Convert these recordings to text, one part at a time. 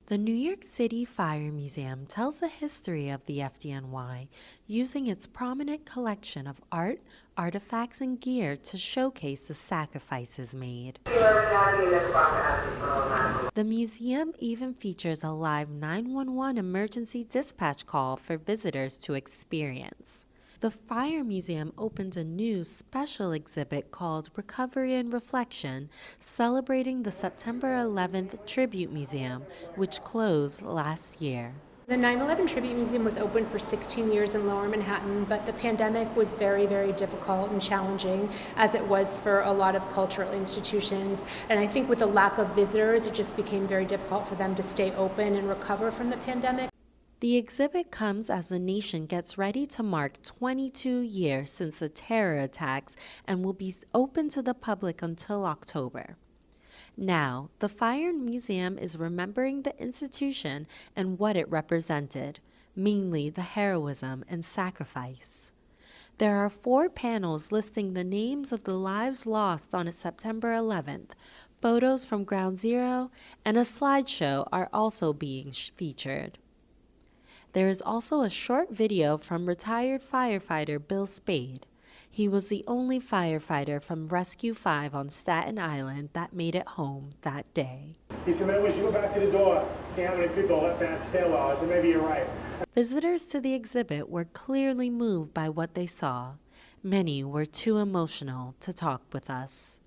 The New York City Fire Museum tells the history of the FDNY, using its prominent collection of art, artifacts, and gear to showcase the sacrifices made. The museum even features a live 911 emergency dispatch call for visitors to experience. The Fire Museum opened a new special exhibit called Recovery and Reflection, celebrating the September 11th Tribute Museum, which closed last year. The 9/11 Tribute Museum was open for 16 years in Lower Manhattan, but the pandemic was very, very difficult and challenging, as it was for a lot of cultural institutions. And I think with the lack of visitors, it just became very difficult for them to stay open and recover from the pandemic. The exhibit comes as the nation gets ready to mark 22 years since the terror attacks and will be open to the public until October. Now, the Fire Museum is remembering the institution and what it represented, mainly the heroism and sacrifice. There are 4 panels listing the names of the lives lost on September 11th. Photos from Ground Zero and a slideshow are also being featured. There is also a short video from retired firefighter Bill Spade. He was the only firefighter from Rescue 5 on Staten Island that made it home that day. He said, man, we should go back to the door, see how many people left that stairwell. I said, maybe you're right. Visitors to the exhibit were clearly moved by what they saw. Many were too emotional to talk with us.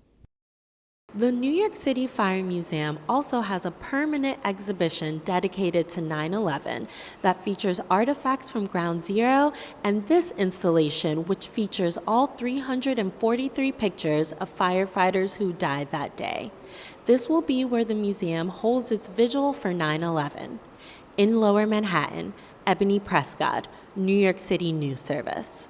The New York City Fire Museum also has a permanent exhibition dedicated to 9/11 that features artifacts from Ground Zero and this installation, which features all 343 pictures of firefighters who died that day. This will be where the museum holds its vigil for 9/11. In Lower Manhattan, Ebony Prescott, New York City News Service.